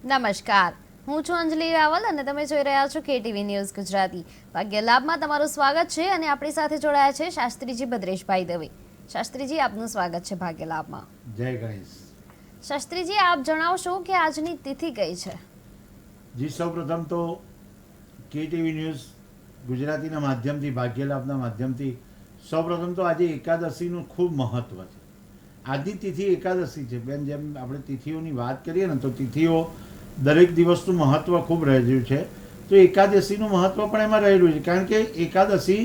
નમસ્કાર, હું છું અંજલિ રાવલ અને તમે જોઈ રહ્યા છો કેટીવી ન્યૂઝ ગુજરાતી. ભાગ્ય લાભમાં તમારું સ્વાગત છે અને આપણી સાથે જોડાયા છે શાસ્ત્રીજી ભદ્રેશભાઈ દવે. શાસ્ત્રીજી, આપનું સ્વાગત છે ભાગ્ય લાભમાં. જય ગણેશ. શાસ્ત્રીજી, આપ જણાવશો કે આજની તિથિ કઈ છે? જી, સૌપ્રથમ તો કેટીવી ન્યૂઝ ગુજરાતીના માધ્યમથી, ભાગ્ય લાભના માધ્યમથી સૌપ્રથમ તો આજે એકાદશીનું ખૂબ મહત્ત્વ છે. આજની તિથિ એકાદશી છે બેન. જેમ આપણે તિથિઓની વાત કરીએ ને તો તિથિઓ દરેક દિવસનું મહત્ત્વ ખૂબ રહેલું છે, તો એકાદશીનું મહત્ત્વ પણ એમાં રહેલું છે. કારણ કે એકાદશી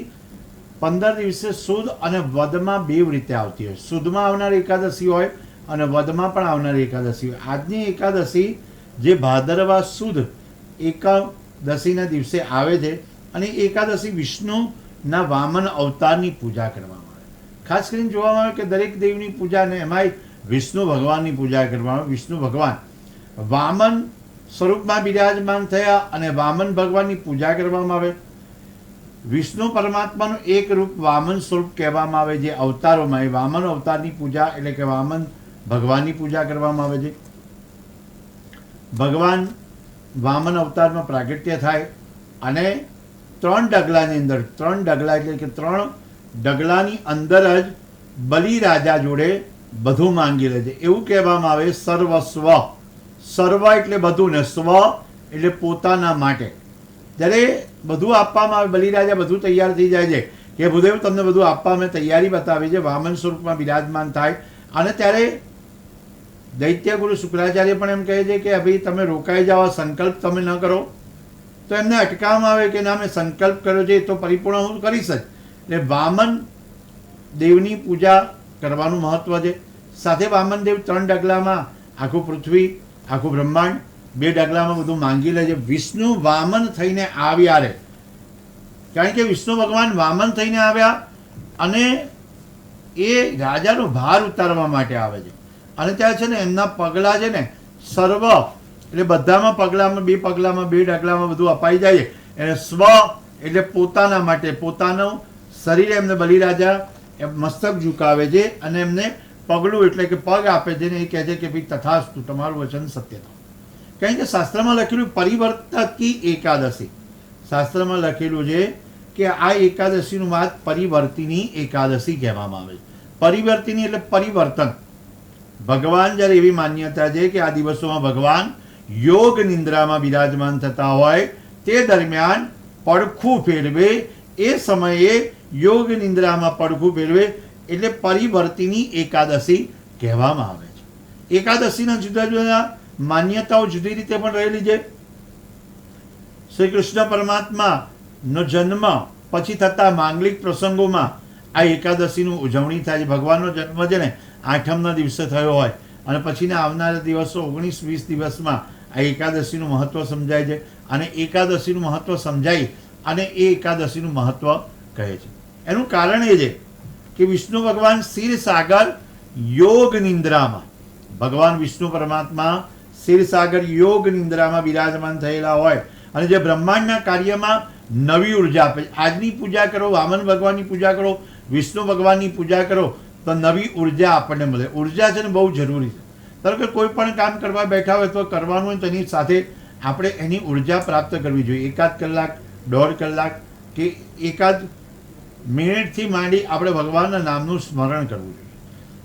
15 દિવસે સુદ અને વદમાં બે રીતે આવતી હોય. સુદમાં આવનારી એકાદશી હોય અને વદમાં પણ આવનારી એકાદશી હોય. આજની એકાદશી જે ભાદરવા સુદ એકાદશીના દિવસે આવે છે અને એકાદશી વિષ્ણુના વામન અવતારની પૂજા કરવામાં આવે. ખાસ કરીને જોવામાં આવે કે દરેક દેવની પૂજા અને એમાંય વિષ્ણુ ભગવાનની પૂજા કરવામાં આવે. વિષ્ણુ ભગવાન વામન સ્વરૂપમાં બિરાજમાન થયા અને વામન ભગવાનની પૂજા કરવામાં આવે. વિષ્ણુ પરમાત્માનું એક રૂપ વામન સ્વરૂપ કહેવામાં આવે. જે અવતારોમાં એ વામન અવતારની પૂજા એટલે કે વામન ભગવાનની પૂજા કરવામાં આવે છે. ભગવાન વામન અવતારમાં પ્રાગટ્ય થાય અને 3 ડગલાની અંદર, 3 ડગલા એટલે કે 3 ડગલાની અંદર જ બલિ રાજા જોડે બધું માંગી લે છે. એવું કહેવામાં આવે સર્વસ્વ. સર્વ એટલે બધું ને સ્વ એટલે પોતાના માટે. જ્યારે બધું આપવામાં આવે, બલિરાજા બધું તૈયાર થઈ જાય છે કે ભૂદેવ તમને બધું આપવા મેં તૈયારી બતાવી છે. વામન સ્વરૂપમાં બિરાજમાન થાય અને ત્યારે દૈત્ય ગુરુ શુક્રાચાર્ય પણ એમ કહે છે કે ભાઈ તમે રોકાઈ જાઓ, સંકલ્પ તમે ન કરો. તો એમને અટકાવવામાં આવે કે ના, મેં સંકલ્પ કર્યો છે તો પરિપૂર્ણ હું કરીશ જ. એટલે વામન દેવની પૂજા કરવાનું મહત્વ છે. સાથે વામન દેવ 3 ડગલામાં આખું પૃથ્વી, આખું બ્રહ્માંડ 2 ડગલામાં બધું માંગી લે છે. વિષ્ણુ વામન થઈને આવ્યા રે. કારણ કે વિષ્ણુ ભગવાન વામન થઈને આવ્યા અને એ રાજાનો ભાર ઉતારવા માટે આવે છે. અને ત્યાં છે ને એમના પગલાં છે ને સર્વ એટલે બધામાં પગલામાં 2 પગલામાં 2 ડગલામાં બધું અપાઈ જાય છે. એને સ્વ એટલે પોતાના માટે, પોતાનું શરીર એમને બલિરાજા મસ્તક ઝુકાવે છે અને એમને પગલું એટલે કે પગ આપે છે ને એ કહે છે કે ભાઈ તથાસ્તુ, તમારું વચન સત્ય થયું. કારણ કે શાસ્ત્રમાં લખેલું પરિવર્તકી એકાદશી. શાસ્ત્રમાં લખેલું છે કે આ એકાદશીનું વાત પરિવર્તિની એકાદશી કહેવામાં આવે છે. પરિવર્તિની એટલે પરિવર્તન. ભગવાન જ્યારે એવી માન્યતા છે કે આ દિવસોમાં ભગવાન યોગ નિંદ્રામાં બિરાજમાન થતા હોય તે દરમિયાન પડખું ફેરવે, એ સમયે યોગ નિંદ્રામાં પડખું ફેરવે એટલે પરિવર્તિની એકાદશી કહેવામાં આવે છે. એકાદશીના જુદા જુદા માન્યતાઓ જુદી રીતે પણ રહેલી છે. શ્રી કૃષ્ણ પરમાત્માનો જન્મ પછી થતા માંગલિક પ્રસંગોમાં આ એકાદશીનું ઉજવણી થાય છે. ભગવાનનો જન્મ છે ને 8મના દિવસે થયો હોય અને પછીના આવનારા દિવસો 19-20 દિવસમાં આ એકાદશીનું મહત્ત્વ સમજાય છે. અને એકાદશીનું મહત્ત્વ સમજાય અને એ એકાદશીનું મહત્ત્વ કહે છે. એનું કારણ એ છે કે વિષ્ણુ ભગવાન ક્ષીરસાગર યોગ નિંદ્રામાં, ભગવાન વિષ્ણુ પરમાત્મા ક્ષીરસાગર યોગ નિંદ્રામાં બિરાજમાન થયેલા હોય અને જે બ્રહ્માંડના કાર્યમાં નવી ઉર્જા આપે છે. આજની પૂજા કરો, વામન ભગવાનની પૂજા કરો, વિષ્ણુ ભગવાનની પૂજા કરો તો નવી ઉર્જા આપણને મળે. ઉર્જા છે ને બહુ જરૂરી છે. ધારો કે કોઈ પણ કામ કરવા બેઠા હોય તો કરવાનું હોય તો એની સાથે આપણે એની ઉર્જા પ્રાપ્ત કરવી જોઈએ. 1 કલાક, 1.5 કલાક કે 1 મિનિટથી માંડી આપણે ભગવાનના નામનું સ્મરણ કરવું જોઈએ.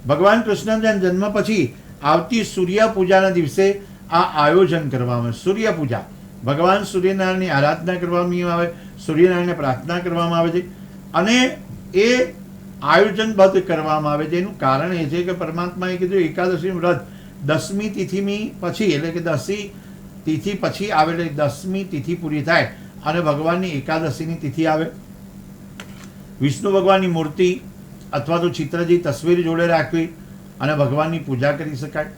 ભગવાન કૃષ્ણના જન્મ પછી આવતી સૂર્ય પૂજાના દિવસે આ આયોજન કરવામાં આવે. સૂર્ય પૂજા, ભગવાન સૂર્યનારાયણની આરાધના કરવામાં આવે, સૂર્યનારાયણને પ્રાર્થના કરવામાં આવે છે અને એ આયોજનબદ્ધ કરવામાં આવે છે. એનું કારણ એ છે કે પરમાત્માએ કીધું એકાદશીનું વ્રત 10મી તિથિની પછી એટલે કે 10મી તિથિ પછી આવે એટલે 10મી તિથિ પૂરી થાય અને ભગવાનની એકાદશીની તિથિ આવે. વિષ્ણુ ભગવાનની મૂર્તિ અથવા તો ચિત્રજી તસવીર જોડે રાખવી અને ભગવાનની પૂજા કરી શકાય.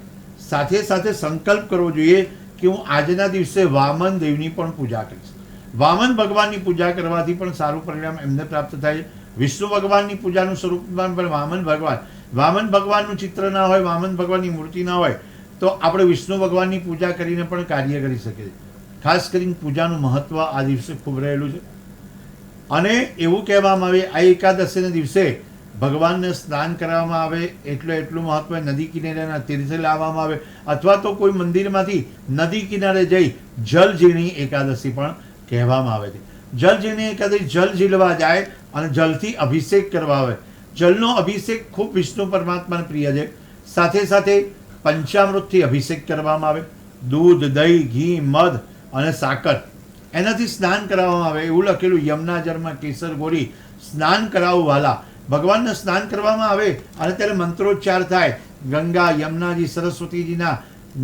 સાથે સાથે સંકલ્પ કરવો જોઈએ કે હું આજના દિવસે વામન દેવની પણ પૂજા કરીશ. વામન ભગવાનની પૂજા કરવાથી પણ સારું પરિણામ એમને પ્રાપ્ત થાય. વિષ્ણુ ભગવાનની પૂજાનું સ્વરૂપમાં પણ વામન ભગવાનનું ચિત્ર ના હોય, વામન ભગવાનની મૂર્તિ ના હોય તો આપણે વિષ્ણુ ભગવાનની પૂજા કરીને પણ કાર્ય કરી શકીએ. ખાસ કરીને પૂજાનું મહત્ત્વ આ દિવસે ખૂબ રહેલું છે. અને એવું કહેવામાં આવે આ એકાદશીના દિવસે ભગવાનને સ્નાન કરવામાં આવે એટલું મહત્વ, નદી કિનારેના તીર્થે લાવવામાં આવે, અથવા તો કોઈ મંદિરમાંથી નદી કિનારે જઈ જલઝીણી એકાદશી પણ કહેવામાં આવે છે. જલઝીણી એકાદશી જલ ઝીલવા જાય અને જલથી અભિષેક કરવા આવે. જલનો અભિષેક ખૂબ વિષ્ણુ પરમાત્માને પ્રિય છે. સાથે સાથે પંચામૃતથી અભિષેક કરવામાં આવે. દૂધ, દહીં, ઘી, મધ અને સાકર એનાથી સ્નાન કરાવવામાં આવે. એવું લખેલું યમુના જળમાં કેસર ગોરી સ્નાન કરાવું વાલા. ભગવાનને સ્નાન કરવામાં આવે અને ત્યારે મંત્રોચ્ચાર થાય. ગંગા, યમુનાજી, સરસ્વતીજીના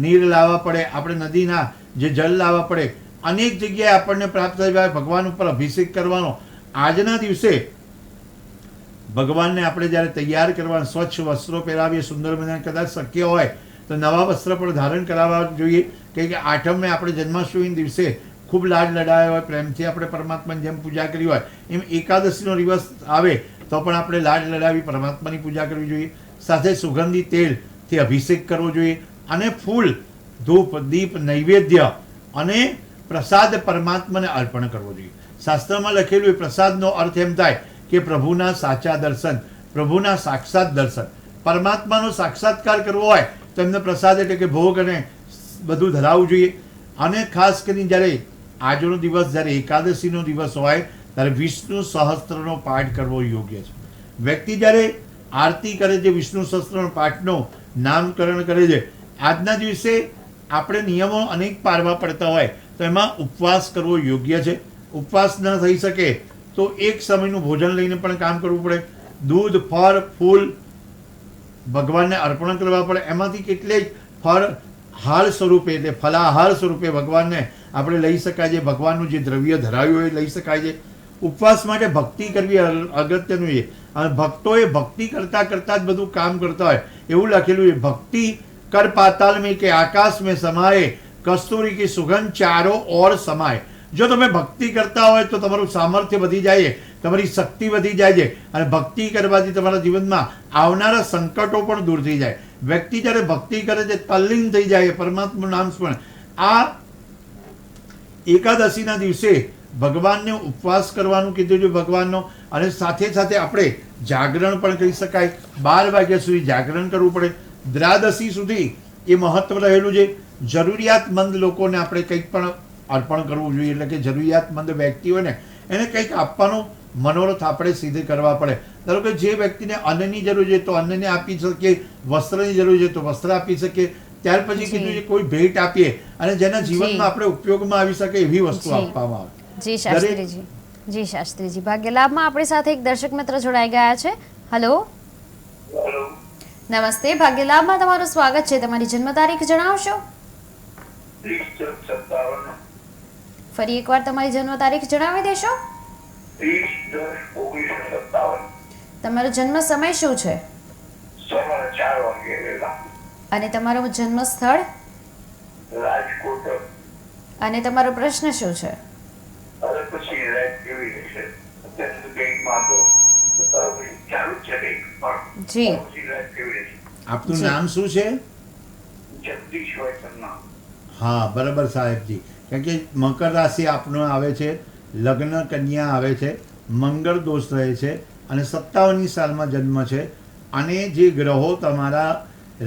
નીર લાવવા પડે, આપણે નદીના જે જળ લાવવા પડે. અનેક જગ્યાએ આપણને પ્રાપ્ત થાય. ભગવાન ઉપર અભિષેક કરવાનો. આજના દિવસે ભગવાનને આપણે જ્યારે તૈયાર કરવાના, સ્વચ્છ વસ્ત્રો પહેરાવીએ, સુંદર મજાના, કદાચ શક્ય હોય તો નવા વસ્ત્ર પણ ધારણ કરાવવા જોઈએ. કે આઠમે આપણે જન્માષ્ટમીના દિવસે ખૂબ લાડ લડાયા હોય, પ્રેમથી આપણે પરમાત્માની જેમ પૂજા કરી હોય, એમ એકાદશીનો દિવસ આવે તો પણ આપણે લાડ લડાવી પરમાત્માની પૂજા કરવી જોઈએ. સાથે સુગંધી તેલથી અભિષેક કરવો જોઈએ અને ફૂલ, ધૂપ, દીપ, નૈવેદ્ય અને પ્રસાદ પરમાત્માને અર્પણ કરવો જોઈએ. શાસ્ત્રમાં લખેલું પ્રસાદનો અર્થ એમ થાય કે પ્રભુના સાચા દર્શન, પ્રભુના સાક્ષાત દર્શન. પરમાત્માનો સાક્ષાત્કાર કરવો હોય તો એમને પ્રસાદ એટલે કે ભોગ અને બધું ધરાવવું જોઈએ. અને ખાસ કરીને જ્યારે આજનો દિવસ, જ્યારે એકાદશીનો દિવસ હોય ત્યારે વિષ્ણુ સહસ્ત્રનો પાઠ કરવો યોગ્ય છે. વ્યક્તિ જ્યારે આરતી કરે છે, વિષ્ણુ સહસ્ત્રનો પાઠનું નામકરણ કરે છે, આજના દિવસે આપણે નિયમો અનેક પાળવા પડતા હોય તો એમાં ઉપવાસ કરવો યોગ્ય છે. ઉપવાસ ન થઈ શકે તો એક સમયનું ભોજન લઈને પણ કામ કરવું પડે. દૂધ, ફળ, ફૂલ ભગવાનને અર્પણ કરવા પડે. એમાંથી કેટલેક ફળ હાર સ્વરૂપે એટલે ફલાહાર સ્વરૂપે ભગવાનને આપણે લઈ શકાય છે. ભગવાનનું જે દ્રવ્ય ધરાવ્યું હોય એ લઈ શકાય છે. ઉપવાસ માટે ભક્તિ કરવી અગત્યનું છે. અને ભક્તોએ ભક્તિ કરતાં કરતાં જ બધું કામ કરતા હોય એવું લખેલું છે. ભક્તિ कर पाताल में के आकाश में समाये, कस्तूरी की सुगंध चारों ओर समाये. જો તમે ભક્તિ કરતા હોય તો તમારું સામર્થ્ય વધી જાય છે, તમારી શક્તિ વધી જાય છે અને ભક્તિ કરવાથી તમારા જીવનમાં આવનારા સંકટો પણ દૂર થઈ જાય. વ્યક્તિ જ્યારે ભક્તિ કરે છે તલ્લીન થઈ જાય પરમાત્માનું નામ સ્મરણ. આ એકાદશીના દિવસે ભગવાનને ઉપવાસ કરવાનું કીધું છે ભગવાનનો. અને સાથે સાથે આપણે જાગરણ પણ કરી શકાય. 12 વાગ્યા સુધી જાગરણ કરવું પડે. દ્રાદશી સુધી એ મહત્વ રહેલું છે. જરૂરિયાતમંદ લોકોને આપણે કંઈક પણ અર્પણ કરવું જોઈએ. એટલે કે જરૂરિયાતમંદ વ્યક્તિ હોય ને એને કંઈક આપવાનો મનોરથ આપણે સીધે કરવા પડે. ધારો કે જે વ્યક્તિને અન્નની જરૂર છે તો અન્નને આપી શકીએ, વસ્ત્રની જરૂર છે તો વસ્ત્ર આપી શકીએ. ત્યાર પછી કીધું છે કોઈ ભેટ આપીએ અને જેના જીવનમાં આપણે ઉપયોગમાં આવી શકે એવી વસ્તુ આપવામાં આવે. જી શાસ્ત્રીજી, જી શાસ્ત્રીજી. ભાગ્યલાભમાં આપણી સાથે એક દર્શક મિત્ર જોડાઈ ગયા છે. હેલો, નમસ્તે. ભાગ્યલાભમાં તમારું સ્વાગત છે. તમારી જન્મ તારીખ જણાવશો? ફરી એકવાર તમારી જન્મ તારીખ જણાવી દેશો? તમારો જન્મ સમય શું છે અને તમારું જન્મ સ્થળ અને તમારો પ્રશ્ન શું છે? જી, આપનું નામ શું છે? હા, બરાબર સાહેબજી. કારણ કે મકર રાશિ આપનો આવે છે, લગ્ન કન્યા આવે છે, મંગળ દોષ રહે છે અને 57ની સાલમાં જન્મ છે. અને જે ગ્રહો તમારા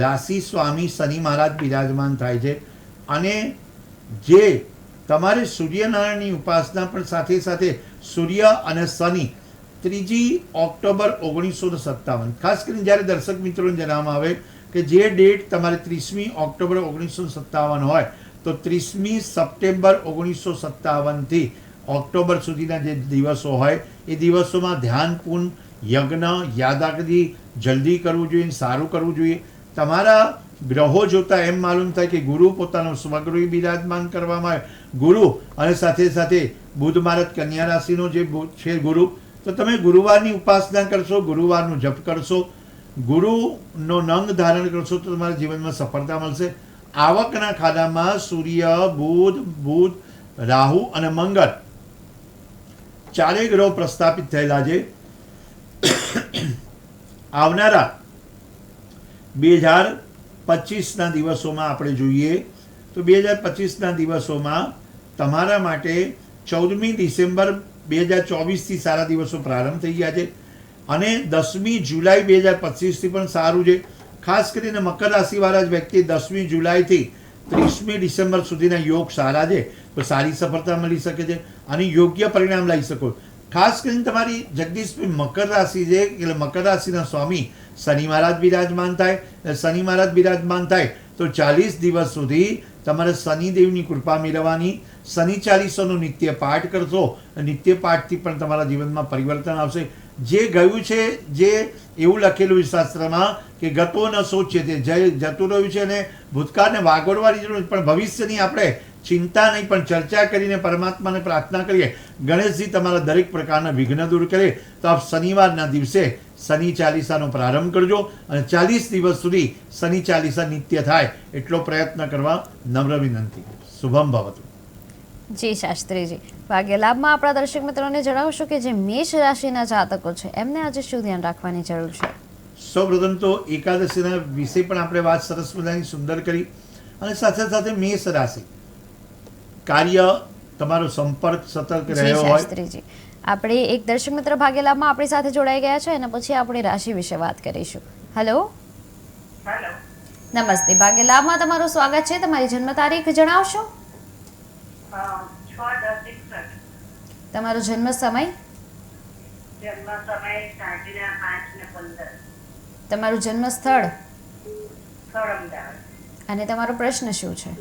રાશિ સ્વામી શનિ મહારાજ બિરાજમાન થાય છે. અને જે તમારે સૂર્યનારાયણની ઉપાસના પણ સાથે સાથે સૂર્ય અને શનિ 3 ઓક્ટોબર 1957. ખાસ કરીને જ્યારે દર્શક મિત્રોને જણાવવામાં આવે કે જે ડેટ તમારે 30મી ઓક્ટોબર 1957 હોય તો 30મી સપ્ટેમ્બર 1957થી ઓક્ટોબર સુધીના જે દિવસો હોય એ દિવસોમાં ધ્યાન, પૂન, યજ્ઞ, યાદાગતિ જલ્દી કરવું જોઈએ, સારું કરવું જોઈએ. તમારા ગ્રહો જોતા એમ માલુમ થાય કે ગુરુ પોતાનો સ્વગૃહ બિરાજમાન કરવામાં આવે. ગુરુ અને સાથે સાથે બુધ મહારાજ કન્યા રાશિનો જે છે ગુરુ, તો તમે ગુરુવારની ઉપાસના કરશો, ગુરુવારનું જપ કરશો, ગુરુનો નંગ ધારણ કરશો તો તમારા જીવનમાં સફળતા મળશે. આવકના ખાનામાં સૂર્ય, બુધ, રાહુ અને મંગળ ચારેય ગ્રહો પ્રસ્થાપિત થયેલા છે. આવનારા 2025ના દિવસોમાં આપણે જોઈએ તો 2025ના દિવસોમાં તમારા માટે 14મી ડિસેમ્બર 2024થી સારા દિવસો પ્રારંભ થઈ ગયા છે. અને 10મી જુલાઈ 2025 પણ સારું છે. ખાસ કરીને મકર રાશિવાળા જ વ્યક્તિ 10મી જુલાઈથી 30મી ડિસેમ્બર સુધીના યોગ સારા છે, તો સારી સફળતા મળી શકે છે અને યોગ્ય પરિણામ લઈ શકો. ખાસ કરીને તમારી જગદીશભાઈ મકર રાશિ છે, એટલે મકર રાશિના સ્વામી શનિ મહારાજ બિરાજમાન થાય. શનિ મહારાજ બિરાજમાન થાય તો 40 દિવસ સુધી તમારે શનિદેવની કૃપા મેળવવાની. શનિ ચાલીસોનો નિત્ય પાઠ કરશો, નિત્ય પાઠથી પણ તમારા જીવનમાં પરિવર્તન આવશે. જે ગયું છે, જે એવું લખેલું છે શાસ્ત્રમાં કે ગતો ન સોચે, તે જતું રહ્યું છે અને ભૂતકાળને વાગોળવાની જરૂર નથી, પણ ભવિષ્યની આપણે ચિંતા નહીં પણ ચર્ચા કરીને પરમાત્માને પ્રાર્થના કરીએ ગણેશજી તમારા દરેક પ્રકારના વિઘ્ન દૂર કરે. તો આપ શનિવારના દિવસે શનિ ચાલીસાનો પ્રારંભ કરજો અને 40 દિવસ સુધી શનિ ચાલીસા નિત્ય થાય એટલો પ્રયત્ન કરવા નમ્ર વિનંતી. શુભમ ભવતુ. જી શાસ્ત્રીજી, ભાગ્ય લાભમાં આપણા દર્શક મિત્રોને જણાવશો કે જે મેષ રાશિના જાતકો છે એમને આજે શું ધ્યાન રાખવાની જરૂર છે? સૌપ્રથમ તો એકાદશીના વિશે પણ આપણે વાત સરસ મજાની સુંદર કરી અને સાથે સાથે મેષ રાશિ કાર્ય તમારો સંપર્ક સતર્ક રહ્યો હોય. શાસ્ત્રીજી, આપણે એક દર્શક મિત્ર ભાગ્ય લાભમાં આપણી સાથે જોડાઈ ગયા છે અને પછી આપણે રાશિ વિશે વાત કરીશું. હેલો, નમસ્તે. ભાગ્ય લાભમાં તમારું સ્વાગત છે. તમારી જન્મ તારીખ જણાવશો? 6-10-61. તમારો જન્મ સમય? જન્મ સમય સાંજના 5:15. તમારું જન્મ સ્થળ સ્થળ અમદાવાદ. અને તમારો પ્રશ્ન શું છે?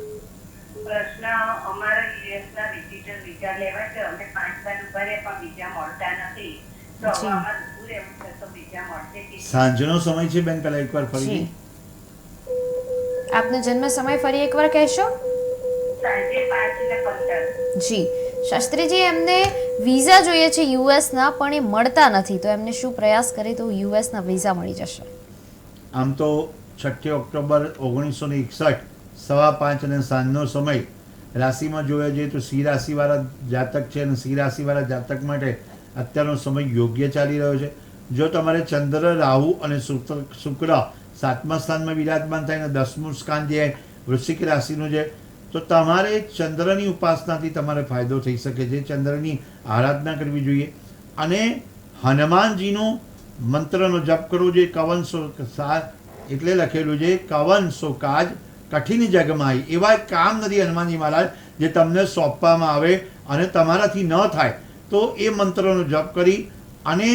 પ્રશ્ન, અમારા યુએસના વિઝિટર વિઝા લેવા છે, અમે 5 સાલ ઉભા રહ્યા પણ વિઝા મળતા નથી, તો હવે જી. અમારે દૂર રહેવું છે તો વિઝા મળશે કે નહીં? સાંજનો સમય છે બેન, પેલા એકવાર ફરી. જી, આપનો જન્મ સમય ફરી એકવાર કહેશો? સાંજે 5:15. જી શાસ્ત્રીજી, એમને વિઝા જોઈએ છે યુએસના, પણ એ મળતા નથી, તો એમને શું પ્રયાસ કરે તો યુએસના વિઝા મળી જશે? આમ તો 6 ઓક્ટોબર 1961 5:15 અને સાંજનો સમય રાશિમાં જોયા જઈએ તો સિંહ રાશિવાળા જાતક છે અને સિંહ રાશિવાળા જાતક માટે અત્યારનો સમય યોગ્ય ચાલી રહ્યો છે. જો તમારે ચંદ્ર, રાહુ અને શુક્ર 7મા સ્થાનમાં વિરાજમાન થાય અને 10મું સ્થાન જે વૃશ્ચિક રાશિનું છે, તો તમારે ચંદ્રની ઉપાસનાથી તમારે ફાયદો થઈ શકે છે. ચંદ્રની આરાધના કરવી જોઈએ અને હનુમાનજીનો મંત્રનો જપ કરવો જોઈએ. કવન એટલે લખેલું છે કવન સો કાજ કઠિન જગમાઈ. એવા એક કામ નથી હનુમાનજી મહારાજ જે તમને સોંપવામાં આવે અને તમારાથી ન થાય તો એ મંત્રનો જપ કરી અને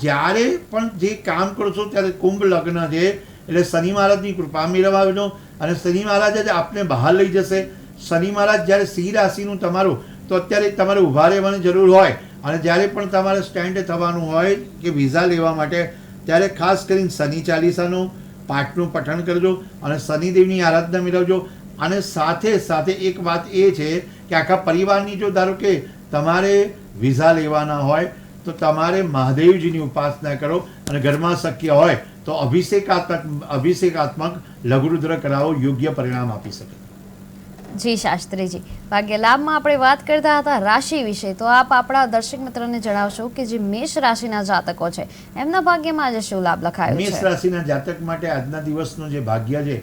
જ્યારે પણ જે કામ કરશો ત્યારે કુંભ લગ્ન છે એટલે શનિ મહારાજની કૃપા મેળવવાનો અને શનિ મહારાજ જ આપને બહાર લઈ જશે. શનિ મહારાજ જ્યારે સિંહ રાશિનું તમારું, તો અત્યારે તમારે ઊભા રહેવાની જરૂર હોય અને જ્યારે પણ તમારે સ્ટેન્ડ થવાનું હોય કે વિઝા લેવા માટે, ત્યારે ખાસ કરીને શનિ ચાલીસાનું પાઠનું પઠન કરજો અને શનિદેવની આરાધના મેળવજો. અને સાથે સાથે એક વાત એ છે કે આખા પરિવારની જો ધારો કે તમારે વિઝા લેવાના હોય તો તમારે મહાદેવજીની ઉપાસના કરો અને ઘરમાં શક્ય હોય તો અભિષેકાત્મક લઘુરુદ્ર કરાવો, યોગ્ય પરિણામ આપી શકે. જી શાસ્ત્રીજી, ભાગ્ય લાભમાં આપણે વાત કરતા હતા રાશિ વિશે, તો આપ આપણા દર્શક મિત્રોને જણાવશો કે જે મેષ રાશિના જાતકો છે એમના ભાગ્યમાં આજે શું લાભ લખાયો મેષ છે? રાશિના જાતક માટે આજના દિવસનો જે ભાગ્ય છે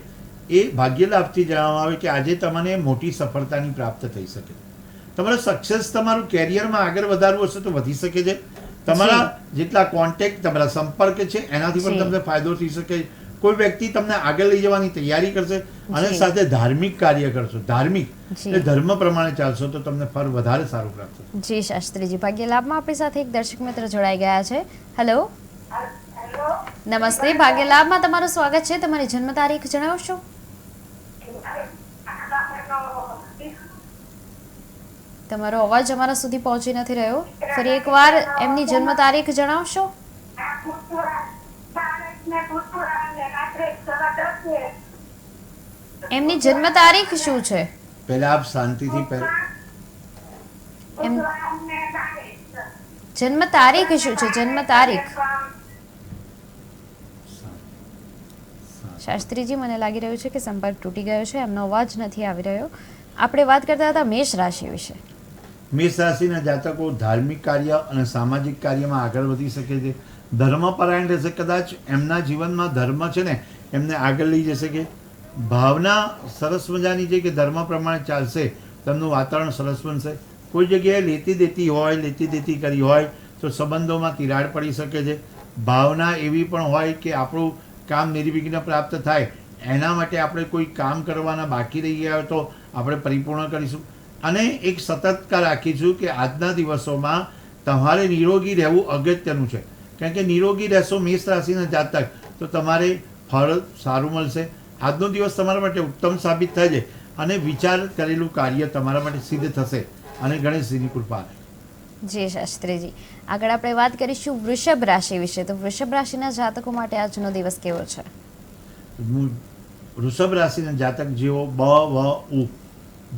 એ ભાગ્ય લાભથી જણાવવામાં આવે કે આજે તમને મોટી સફળતાની પ્રાપ્ત થઈ શકે. તમારે સક્સેસ, તમારું કેરિયરમાં આગળ વધારવું હશે તો વધી શકે છે. તમારા જેટલા કોન્ટેક્ટ, તમારા સંપર્ક છે એનાથી પણ જી. તમને ફાયદો થઈ શકે. કોઈ વ્યક્તિ તમને આગળ લઈ જવાની તૈયારી કરશે અને જી. સાથે ધાર્મિક કાર્ય કરશો. ધાર્મિક જી. એટલે ધર્મ પ્રમાણે ચાલશો તો તમને ફળ વધારે સારું પ્રાપ્ત થશે. જી શાસ્ત્રીજી, ભાગ્ય લાભમાં આપણી સાથે એક દર્શક મિત્ર જોડાઈ ગયા છે. હેલો, હેલો, નમસ્તે. ભાગ્ય લાભમાં તમારું સ્વાગત છે. તમારી જન્મ તારીખ જણાવશો? તમારો અવાજ અમારા સુધી પહોંચી નથી રહ્યો. ફરી એકવાર એમની જન્મ તારીખ જણાવશો? એમની જન્મ તારીખ શું છે? પહેલા આપ શાંતિથી એમ જન્મ તારીખ શું છે? જન્મ તારીખ શાસ્ત્રીજી, મને લાગી રહ્યું છે કે સંપર્ક તૂટી ગયો છે, એમનો અવાજ નથી આવી રહ્યો. આપણે વાત કરતા હતા મેષ રાશિ વિશે. મેષ રાશિના જાતકો ધાર્મિક કાર્ય અને સામાજિક કાર્યમાં આગળ વધી શકે છે. ધર્મપરાયણ રહેશે. કદાચ એમના જીવનમાં ધર્મ છે ને એમને આગળ લઈ જશે કે ભાવના સરસ મજાની છે કે ધર્મ પ્રમાણે ચાલશે, તેમનું વાતાવરણ સરસ બનશે. કોઈ જગ્યાએ લેતી દેતી કરી હોય તો સંબંધોમાં તિરાડ પડી શકે છે. ભાવના એવી પણ હોય કે આપણું કામ નિર્વિઘ્ન પ્રાપ્ત થાય, એના માટે આપણે કોઈ કામ કરવાના બાકી રહી ગયા હોય તો આપણે પરિપૂર્ણ કરીશું. અને એક સતર્કતા રાખીશું કે આજના દિવસોમાં તમારે નિરોગી રહેવું અગત્યનું છે. કારણ કે નિરોગી રહેશો મેષ રાશિના જાતક તો તમારે ફળ સારું મળશે. આજનો દિવસ તમારા માટે ઉત્તમ સાબિત થાય છે અને વિચાર કરેલું કાર્ય તમારા માટે સિદ્ધ થશે અને ગણેશજીની કૃપા. જી શાસ્ત્રીજી, આગળ આપણે વાત કરીશું વૃષભ રાશિ વિશે. તો વૃષભ રાશિના જાતકો માટે આજનો દિવસ કેવો છે? વૃષભ રાશિના જાતક જેઓ બ ઉ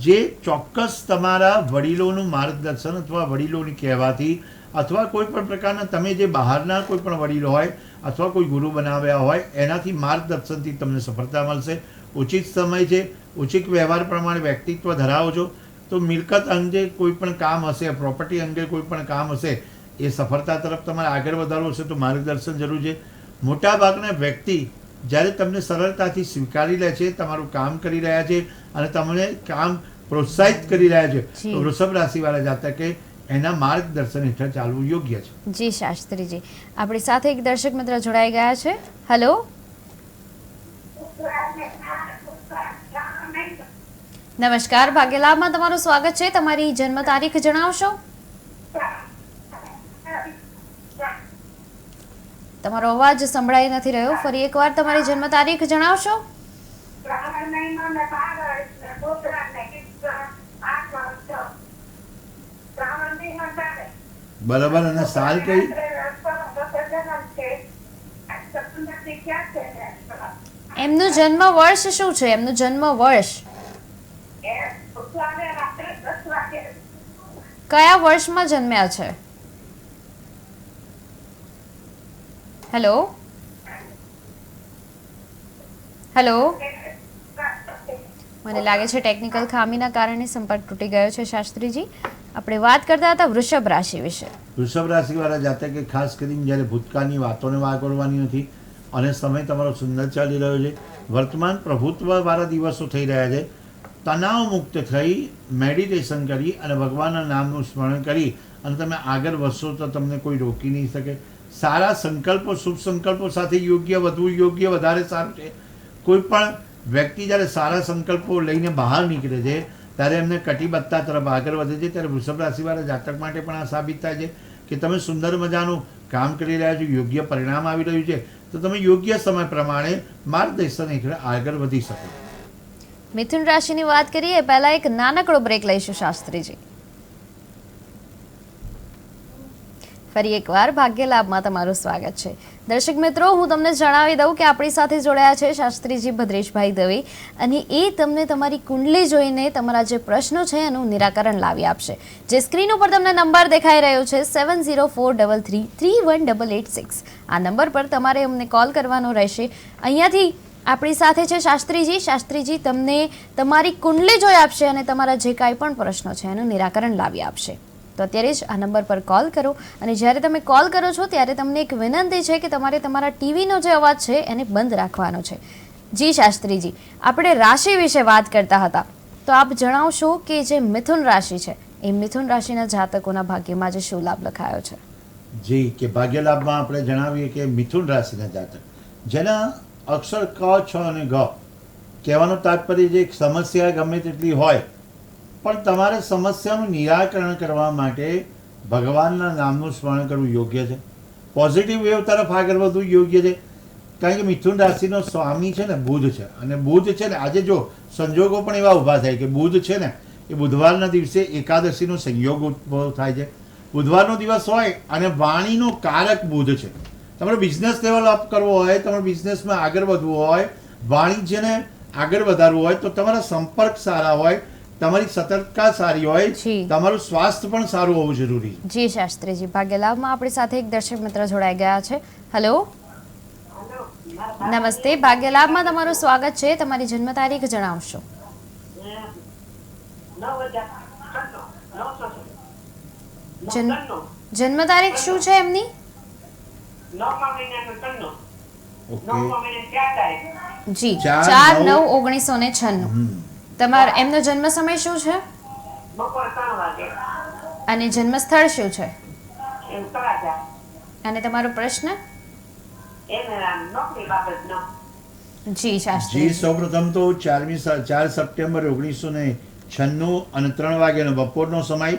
જે ચોક્કસ તમારા વડીલોનું માર્ગદર્શન અથવા વડીલોની કહેવાથી અથવા કોઈ પણ પ્રકારના તમે જે બહારના કોઈ પણ વડીલો હોય અથવા કોઈ ગુરુ બનાવ્યા હોય એનાથી માર્ગદર્શનથી તમને સફળતા મળશે. ઉચિત સમય છે, ઉચિત વ્યવહાર પ્રમાણે વ્યક્તિત્વ ધરાવો છો તો મિલકત અંગે કોઈ પણ કામ હશે, પ્રોપર્ટી અંગે કોઈ પણ કામ હશે, એ સફળતા તરફ તમારે આગળ વધારવું હશે તો માર્ગદર્શન જરૂર છે. મોટાભાગના વ્યક્તિ જ્યારે તમને સરળતાથી સ્વીકારી લે છે, તમારું કામ કરી રહ્યા છે અને તમને કામ પ્રોત્સાહિત કરી રહ્યા છે તો વૃષભ રાશિવાળા જાતકે એના માર્ગદર્શન હેઠળ ચાલવું યોગ્ય છે. જી શાસ્ત્રીજી, આપણી સાથે એક દર્શક મિત્ર જોડાઈ ગયા છે. હેલો, નમસ્કાર, ભાગ્યલાભમાં તમારું સ્વાગત છે. તમારી જન્મ તારીખ જણાવશો? તમારો અવાજ સંભળાઈ નથી રહ્યો. ફરી એકવાર તમારી જન્મ તારીખ જણાવશો? બરાબર. અને સાલ કઈ? એમનું જન્મ વર્ષ શું છે? એમનું જન્મ વર્ષ કયા વર્ષમાં જન્મ્યા છે? હેલો હેલો, મને લાગે છે ટેકનિકલ ખામીના કારણે સંપર્ક તૂટી ગયો છે. શાસ્ત્રીજી, આપણે વાત કરતા હતા વૃષભ રાશિ વિશે. વૃષભ રાશિવાળા જાતકે ખાસ કરીને જ્યારે ભૂતકાળની વાતોને વાગોળવાની નથી અને સમય તમારો સુંદર ચાલી રહ્યો છે, વર્તમાન પ્રભુત્વવાળા દિવસો થઈ રહ્યા છે, તણાવ મુક્ત થઈ મેડિટેશન કરી અને ભગવાનના નામનું સ્મરણ કરી અને તમે આગળ વધશો તો તમને કોઈ રોકી નહીં શકે. સારા સંકલ્પો, શુભ સંકલ્પો સાથે યોગ્ય વધવું યોગ્ય વધારે સારું છે. કોઈ પણ વ્યક્તિ જ્યારે સારા સંકલ્પો લઈને બહાર નીકળે છે ત્યારે એમને કટિબદ્ધતા તરફ આગળ વધે છે. ત્યારે વૃષભ રાશિવાળા જાતક માટે પણ આ સાબિત થાય છે કે તમે સુંદર મજાનું કામ કરી રહ્યા છો, યોગ્ય પરિણામ આવી રહ્યું છે તો તમે યોગ્ય સમય પ્રમાણે માર્ગદર્શન હેઠળ આગળ વધી શકો. મિથુન રાશિની વાત કરીએ પહેલા એક નાનકડો બ્રેક લઈશું શાસ્ત્રીજી. ફરી એકવાર ભાગ્ય લાભમાં તમારું સ્વાગત છે. દર્શક મિત્રો, હું તમને જણાવી દઉં કે આપણી સાથે જોડાયા છે શાસ્ત્રીજી ભદ્રેશભાઈ દવે અને એ તમને તમારી કુંડલી જોઈને તમારા જે પ્રશ્નો છે એનું નિરાકરણ લાવી આપશે. જે સ્ક્રીન ઉપર તમને નંબર દેખાઈ રહ્યો છે 7043331886, આ નંબર પર તમારે અમને કોલ કરવાનો રહેશે. અહીંયાથી આપણી સાથે છે શાસ્ત્રીજી. શાસ્ત્રીજી તમને તમારી કુંડલી જોઈ આપશે અને તમારા જે કાંઈ પણ પ્રશ્નો છે એનું નિરાકરણ લાવી આપશે. તો અત્યારે જ આ નંબર પર કોલ કરો અને જ્યારે તમે કોલ કરો છો ત્યારે તમને એક વિનંતી છે કે તમારે તમારા ટીવીનો જે અવાજ છે એને બંધ રાખવાનો છે. જી શાસ્ત્રીજી, આપણે રાશિ વિશે વાત કરતા હતા તો આપ જણાવશો કે જે મિથુન રાશિ છે એ મિથુન રાશિના જાતકોના ભાગ્યમાં જે શું લાભ લખાયો છે? જી, કે ભાગ્ય લાભમાં આપણે જણાવીએ કે મિથુન રાશિના જાતક જેના અક્ષર ક, છ અને ગ, કહેવાનો તાત્પર્ય જે એક સમસ્યા ગમે તેટલી હોય પણ તમારે સમસ્યાનું નિરાકરણ કરવા માટે ભગવાનના નામનું સ્મરણ કરવું યોગ્ય છે. પોઝિટિવ વેવ તરફ આગળ વધવું યોગ્ય છે. કારણ કે મિથુન રાશિનો સ્વામી છે ને બુધ છે અને બુધ છે ને આજે જો સંજોગો પણ એવા ઊભા થાય કે બુધ છે ને એ બુધવારના દિવસે એકાદશીનો સંયોગ ઉદ્ભવ થાય છે. બુધવારનો દિવસ હોય અને વાણીનો કારક બુધ છે. તમારો બિઝનેસ ડેવલપ કરવો હોય, તમારા બિઝનેસમાં આગળ વધવું હોય, વાણિજ્યને આગળ વધારવું હોય તો તમારા સંપર્ક સારા હોય, તમારી સતર્કતા સારી હોય, તમારું સ્વાસ્થ્ય પણ સારું હોવું જરૂરી છે. જી શાસ્ત્રીજી, ભાગ્યલાભમાં આપણી સાથે એક દર્શક મિત્ર જોડાઈ ગયા છે. હેલો, નમસ્તે, ભાગ્યલાભમાં તમારું સ્વાગત છે. તમારી જન્મ તારીખ જણાવશો? જન્મ તારીખ શું છે એમની? જી, 4/9/1996. તમારો એમનો જન્મ સમય શું છે અને જન્મ સ્થળ શું છે? અને તમારો પ્રશ્ન? એના નોકરી બાબતનો. જી જી શાસ્ત્રી સૌપ્રથમ તો 4 સપ્ટેમ્બર 1996 અને 3 વાગ્યાનો બપોરનો સમય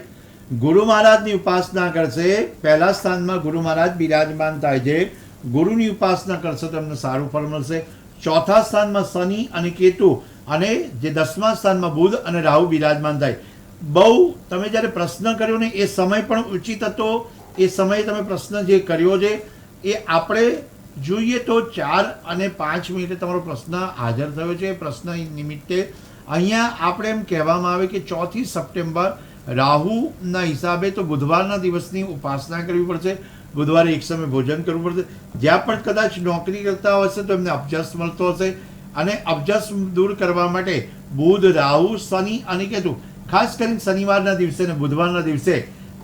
ગુરુ મહારાજની ઉપાસના કરશે. પહેલા સ્થાનમાં ગુરુ મહારાજ બિરાજમાન થાય છે. ગુરુની ઉપાસના કરશે તો એમને સારું ફળ મળશે. ચોથા સ્થાનમાં શનિ અને કેતુ અને જે 10મા સ્થાનમાં બુધ અને રાહુ બિરાજમાન થાય. બહુ તમે જ્યારે પ્રશ્ન કર્યો ને એ સમય પણ ઉચિત હતો. એ સમયે તમે પ્રશ્ન જે કર્યો છે એ આપણે જોઈએ તો 4 અને 5 મિનિટે તમારો પ્રશ્ન હાજર થયો છે. પ્રશ્ન નિમિત્તે અહીંયા આપણે એમ કહેવામાં આવે કે 4 સપ્ટેમ્બર રાહુના હિસાબે તો બુધવારના દિવસની ઉપાસના કરવી પડશે. બુધવારે એક સમય ભોજન કરવું પડશે. જ્યાં પણ કદાચ નોકરી કરતા હશે તો એમને અપજસ મળતો હશે અને અપજસ દૂર કરવા માટે બુધ રાહુ શનિ અને કેતુ ખાસ કરીને શનિવારના દિવસે અને બુધવારના દિવસે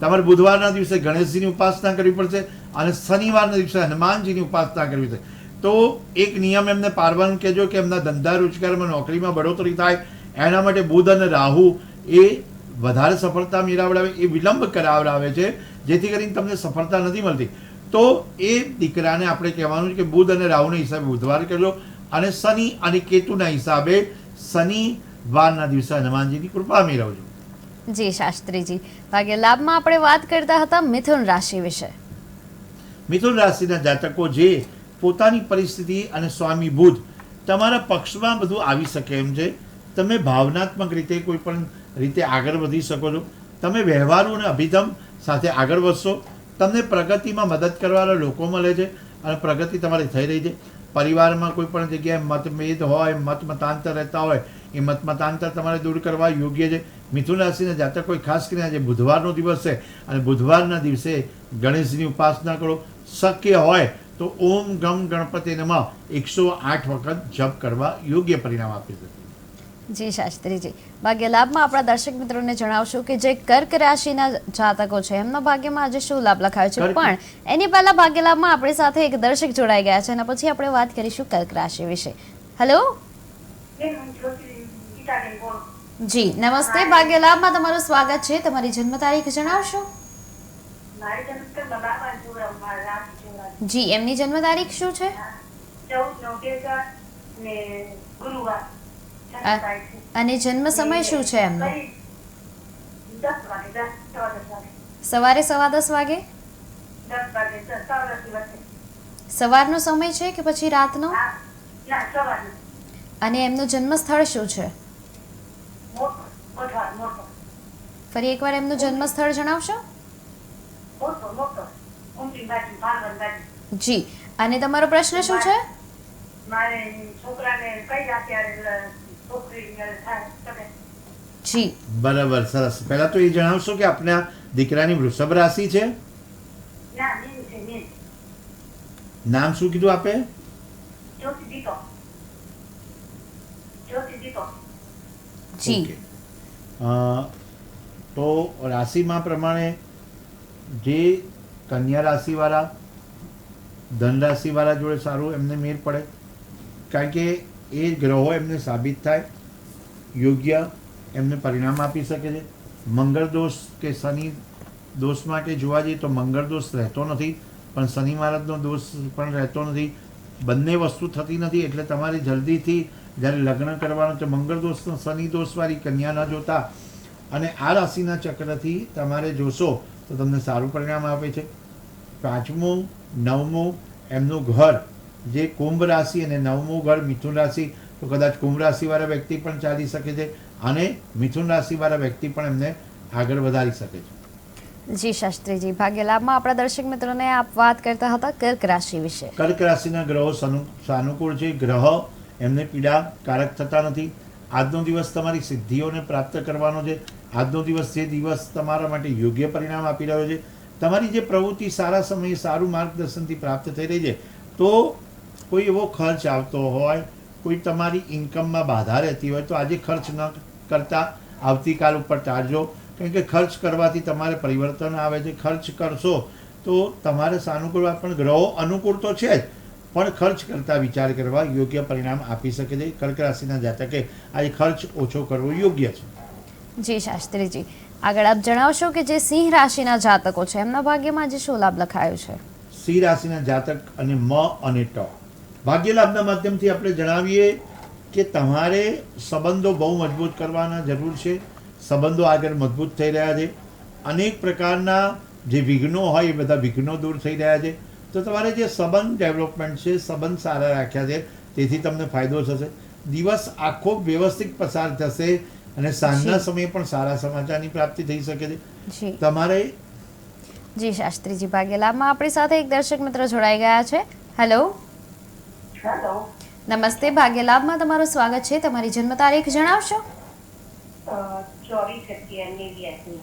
તમારે બુધવારના દિવસે ગણેશજીની ઉપાસના કરવી પડશે અને શનિવારના દિવસે હનુમાનજીની ઉપાસના કરવી છે. તો એક નિયમ એમને પાળવાનું કહેજો કે એમના ધંધા રોજગારમાં નોકરીમાં બઢોતરી થાય એના માટે બુધ અને રાહુ એ વધારે સફળતા મેળવડાવે એ વિલંબ કરાવડાવે છે જેથી કરીને તમને સફળતા નથી મળતી. તો એ દીકરાને આપણે કહેવાનું છે કે બુધ અને રાહુના હિસાબે બુધવાર કરજો અને શનિ અને કેતુના હિસાબે શનિવારના દિવસે હનુમાનજીની કૃપા મેળવજો. જી શાસ્ત્રીજી ભાગ્ય લાભમાં આપણે વાત કરતા હતા મિથુન રાશિ વિશે. મિથુન રાશિના જાતકો જે પોતાની પરિસ્થિતિ અને સ્વામી બુધ તમારા પક્ષમાં બધું આવી શકે એમ છે. તમે ભાવનાત્મક રીતે કોઈ પણ રીતે આગળ વધી શકો છો. તમે વ્યવહારુ અને અભિગમ સાથે આગળ વધશો. તમને પ્રગતિમાં મદદ કરવાના લોકો મળે છે અને પ્રગતિ તમારી થઈ રહી છે. પરિવારમાં કોઈ પણ જગ્યાએ મતભેદ હોય મતાંતર રહેતા હોય એ મતાંતર તમારે દૂર કરવા યોગ્ય છે. મિથુન રાશિના જાતકો ખાસ કરીને આજે બુધવારનો દિવસ છે અને બુધવારના દિવસે ગણેશજીની ઉપાસના કરો. શક્ય હોય તો ઓમ ગમ ગણપતિ નમઃ 108 વખત જપ કરવા યોગ્ય પરિણામ આપી શકે. જી શાસ્ત્રીજી ભાગ્ય લાભમાં આપણા દર્શક મિત્રોને જણાવશું કે જે કર્ક રાશિના જાતકો છે એમના ભાગ્યમાં આજે શું લાભ લખાયો છે. પણ એની પહેલા ભાગ્ય લાભમાં આપણી સાથે એક દર્શક જોડાઈ ગયા છે અને પછી આપણે વાત કરીશું કર્ક રાશિ વિશે. હેલો જી નમસ્તે ભાગ્ય લાભમાં તમારું સ્વાગત છે. તમારી જન્મ તારીખ જણાવશો? મારી જન્મ તો બાબા જોડા રાશિ જોડા જી એમની જન્મ તારીખ શું છે? 14 ને ગુરુવાર અને જન્મ સમય શું છે એમનો? 10 વાગે 10 સવારે 10:15 વાગે. 10 વાગે 10 વાગે સવારનો સમય છે કે પછી રાતનો? ના સવારનો. અને એમનું જન્મ સ્થળ શું છે? મોટો ફરી એકવાર એમનું જન્મ સ્થળ જણાવશો? ઉમરી બાજુ ભાગન બાજુ. જી અને તમારો પ્રશ્ન શું છે? મારે છોકરાને કઈ અત્યારે છોકરી થાય તમે. જી બરાબર, સરસ. પહેલા તો એ જણાવશો કે આપના દીકરાની વૃષભ રાશિ છે? ના મીન છે મીન. નામ શું કીધું આપે? જ્યોતિ દીપક. જી ઓકે. તો રાશિમાં પ્રમાણે જે કન્યા રાશિવાળા ધન રાશિવાળા જોડે સારું એમને મેળ પડે કારણ કે એ ગ્રહો એમને સાબિત થાય યોગ્ય એમને પરિણામ આપી શકે છે. મંગળ દોષ કે શનિ દોષ માટે જોવા જઈએ તો મંગળ દોષ રહેતો નથી પણ શનિ મહારાજનો દોષ પણ રહેતો નથી. બંને વસ્તુ થતી નથી એટલે તમારે જલ્દીથી જ્યારે લગ્ન કરવાનું તો મંગળ દોષનો શનિ દોષવાળી કન્યા ન જોતા અને આ રાશિના ચક્રથી તમારે જોશો તો તમને સારું પરિણામ આપે છે. 5મું 9મું એમનું ઘર જે કુંભ રાશિ અને 9મું ઘર મિથુન રાશિ તો કદાચ કુંભ રાશિવાળા વ્યક્તિ પણ ચાલી શકે છે અને મિથુન રાશિવાળા વ્યક્તિ પણ એમને આગળ વધારી શકે છે. જી શાસ્ત્રીજી ભાગ્ય લાભમાં આપણા દર્શક મિત્રોને આપ વાત કરતા હતા કર્ક રાશિ વિશે. કર્ક રાશિના ગ્રહો સાનુકૂળ છે. ગ્રહ એમને પીડાકારક થતા નથી. આજનો દિવસ તમારી સિદ્ધિઓને પ્રાપ્ત કરવાનો છે. આજનો દિવસ જે દિવસ તમારા માટે યોગ્ય પરિણામ આપી રહ્યો છે. તમારી જે પ્રવૃત્તિ સારા સમયે સારું માર્ગદર્શનથી પ્રાપ્ત થઈ રહી છે તો કોઈ એવો ખર્ચ આવતો હોય કોઈ તમારી ઇન્કમમાં બાધા રહેતી હોય તો આજે ખર્ચ ન કરતા આવતીકાલ ઉપર ટાળજો કારણ કે ખર્ચ કરવાથી તમારે પરિવર્તન આવે છે. ખર્ચ કરશો તો તમારે સાનુકૂળ પણ ગ્રહો અનુકૂળ તો છે જ પણ ખર્ચ કરતા વિચાર કરવા યોગ્ય પરિણામ આપી શકે છે. કર્ક રાશિના જાતકે આજે ખર્ચ ઓછો કરવો યોગ્ય છે. જી શાસ્ત્રીજી આગળ આપ જણાવશો કે જે સિંહ રાશિના જાતકો છે એમના ભાગ્યમાં આજે શું લાભ લખાયો છે? સિંહ રાશિના જાતક અને મ અને ટ. ભાગ્ય લાભના માધ્યમથી આપણે જણાવીએ કે તમારે સંબંધો બહુ મજબૂત કરવાના જરૂર છે. સંબંધો આગળ મજબૂત થઈ રહ્યા છે. અનેક પ્રકારના જે વિઘ્નો હોય એ બધા વિઘ્નો દૂર થઈ રહ્યા છે. તો તમારે જે સંબંધ ડેવલપમેન્ટ છે, સંબંધ સારા રાખ્યા છે, તેથી તમને ફાયદો થશે. દિવસ આખો વ્યવસ્થિત પસાર થશે અને સાંજના સમયે પણ સારા સમાચારની પ્રાપ્તિ થઈ શકે છે. જી તમારે જી શાસ્ત્રીજી, ભાગ્ય લાભમાં આપણી સાથે એક દર્શક મિત્ર જોડાઈ ગયા છે. હેલો, હેલો, નમસ્તે. ભાગ્ય લાભમાં તમારું સ્વાગત છે. તમારી જન્મ તારીખ જણાવશો? 24/11/89.